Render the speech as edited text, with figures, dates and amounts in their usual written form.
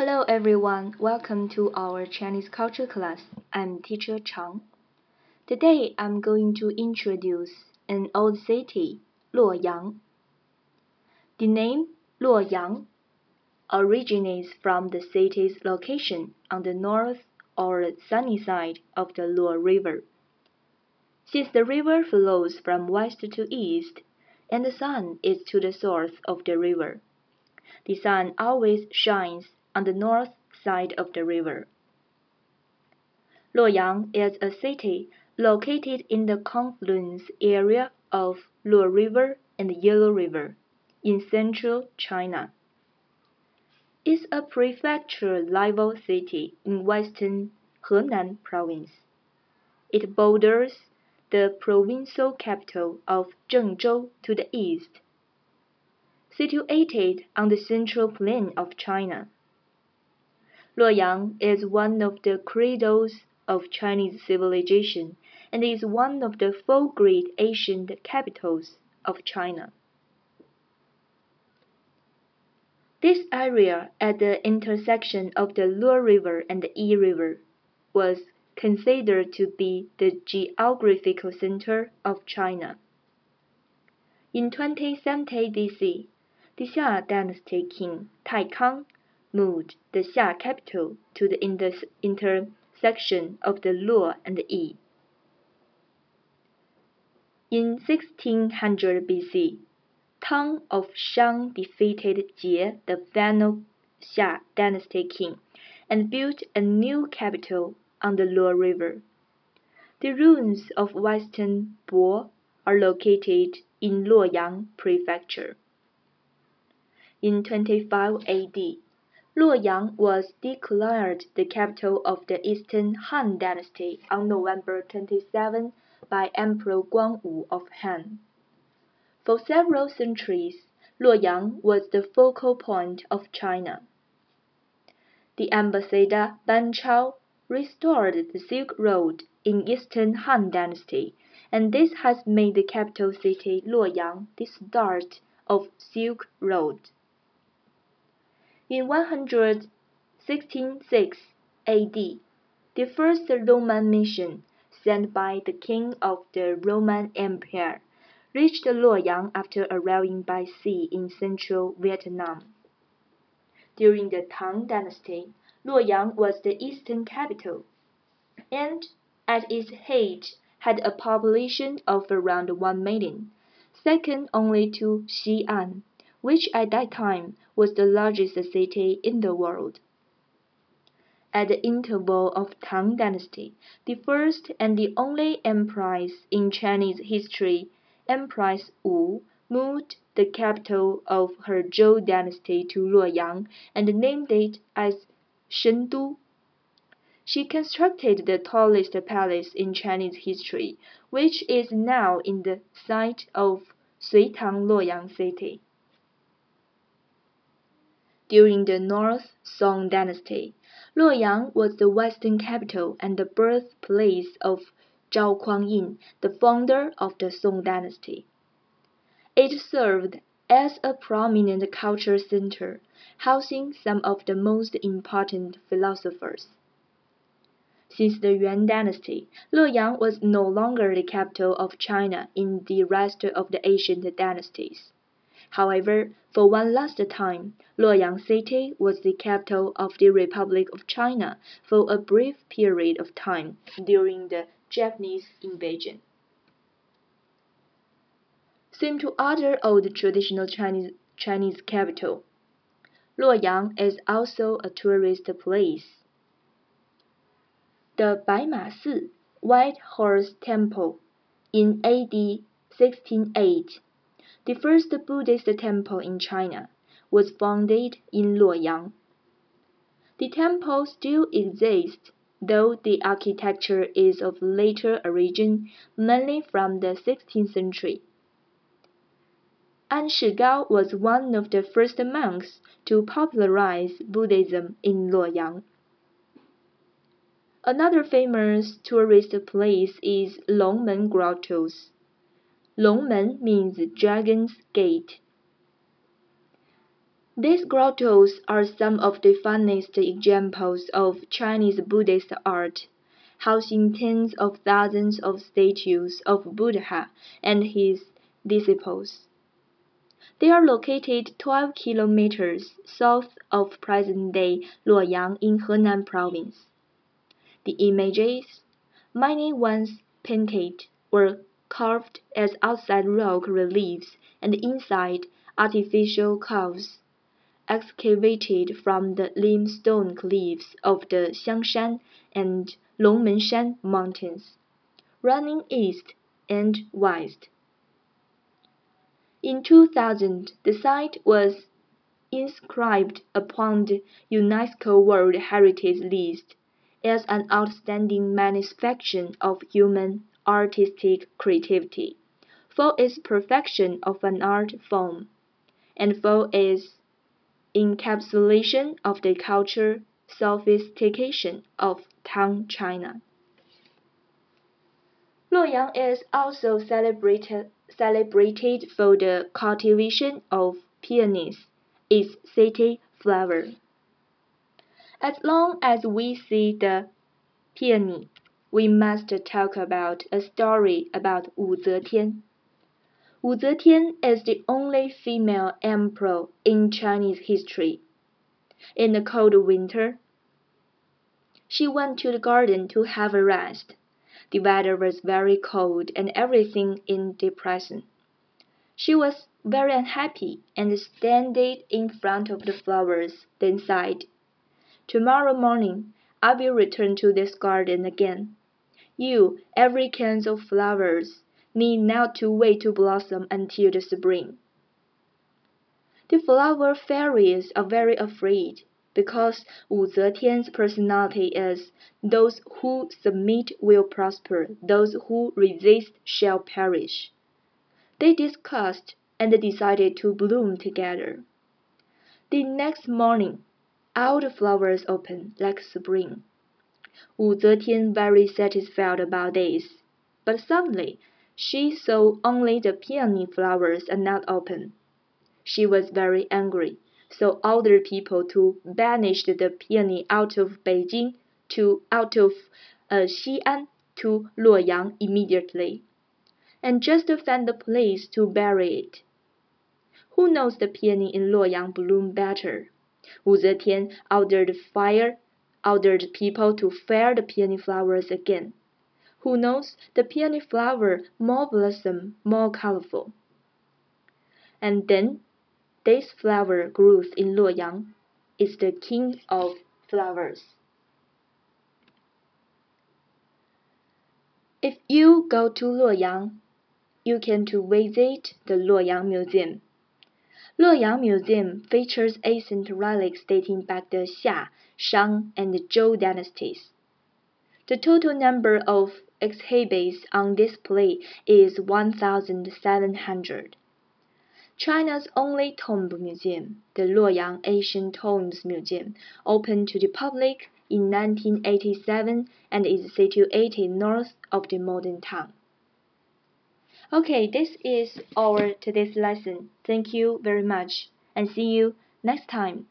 Hello everyone, welcome to our Chinese culture class. I'm teacher Chang. Today I'm going to introduce an old city, Luo Yang. The name Luo Yang originates from the city's location on the north or sunny side of the Luo River. Since the river flows from west to east, and the sun is to the south of the river, the sun always shines on the north side of the river. Luo Yang is a city located in the confluence area of Luo River and Yellow River in central China. It's a prefecture-level city in western Henan province. It borders the provincial capital of Zhengzhou to the east. Situated on the central plain of China, Luo Yang is one of the cradles of Chinese civilization and is one of the four great ancient capitals of China. This area at the intersection of the Luo River and the Yi River was considered to be the geographical center of China. In 2070 BC, the Xia dynasty king Taikang moved the Xia capital to the intersection of the Luo and the Yi. In 1600 BC, Tang of Shang defeated Jie, the final Xia dynasty king, and built a new capital on the Luo River. The ruins of Western Bo are located in Luoyang Prefecture. In 25 AD, Luoyang was declared the capital of the Eastern Han Dynasty on November 27 by Emperor Guangwu of Han. For several centuries, Luoyang was the focal point of China. The ambassador Ban Chao restored the Silk Road in Eastern Han Dynasty, and this has made the capital city Luoyang the start of Silk Road. In 166 AD, the first Roman mission sent by the king of the Roman Empire reached Luoyang after arriving by sea in central Vietnam. During the Tang Dynasty, Luoyang was the eastern capital, and at its height had a population of around 1 million, second only to Xi'an, which at that time was the largest city in the world. At the interval of Tang Dynasty, the first and the only empress in Chinese history, Empress Wu, moved the capital of her Zhou dynasty to Luoyang and named it as Shengdu. She constructed the tallest palace in Chinese history, which is now in the site of Suitang Luoyang City. During the North Song Dynasty, Luoyang was the western capital and the birthplace of Zhao Kuang-yin, the founder of the Song Dynasty. It served as a prominent culture center, housing some of the most important philosophers. Since the Yuan Dynasty, Luoyang was no longer the capital of China in the rest of the ancient dynasties. However, for one last time, Luoyang City was the capital of the Republic of China for a brief period of time during the Japanese invasion. Same to other old traditional Chinese capital, Luoyang is also a tourist place. The Baima Si, White Horse Temple, in AD 1608, the first Buddhist temple in China, was founded in Luoyang. The temple still exists, though the architecture is of later origin, mainly from the 16th century. An Shigao was one of the first monks to popularize Buddhism in Luoyang. Another famous tourist place is Longmen Grottoes. Longmen means Dragon's Gate. These grottos are some of the finest examples of Chinese Buddhist art, housing tens of thousands of statues of Buddha and his disciples. They are located 12 kilometers south of present-day Luo Yang in Henan province. The images, many ones painted, were carved as outside rock reliefs and inside artificial caves, excavated from the limestone cliffs of the Xiangshan and Longmenshan mountains, running east and west. In 2000, the site was inscribed upon the UNESCO World Heritage List as an outstanding manifestation of human artistic creativity, for its perfection of an art form, and for its encapsulation of the culture sophistication of Tang China. Luoyang is also celebrated for the cultivation of peonies, its city flower. As long as we see the peony, we must talk about a story about Wu Zetian. Wu Zetian is the only female emperor in Chinese history. In the cold winter, she went to the garden to have a rest. The weather was very cold and everything depressing. She was very unhappy and standing in front of the flowers, then sighed. Tomorrow morning I will return to this garden again. You, every kind of flowers, need not to wait to blossom until the spring. The flower fairies are very afraid, because Wu Zetian's personality is, those who submit will prosper, those who resist shall perish. They discussed and decided to bloom together. The next morning, all the flowers opened like spring. Wu Zetian very satisfied about this, but suddenly she saw only the peony flowers are not open. She was very angry, so ordered people to banish the peony out of Beijing out of Xi'an to Luoyang immediately, and just found a place to bury it. Who knows the peony in Luoyang bloom better? Wu Zetian ordered people to fire the peony flowers again. Who knows the peony flower more blossom, more colorful? And then this flower grew in Luoyang. It's the king of flowers. If you go to Luoyang, you can to visit the Luoyang Museum. Luoyang Museum features ancient relics dating back the Xia, Shang, and Zhou dynasties. The total number of exhibits on display is 1,700. China's only tomb museum, the Luoyang Ancient Tombs Museum, opened to the public in 1987 and is situated north of the modern town. Okay, this is our today's lesson. Thank you very much, and see you next time.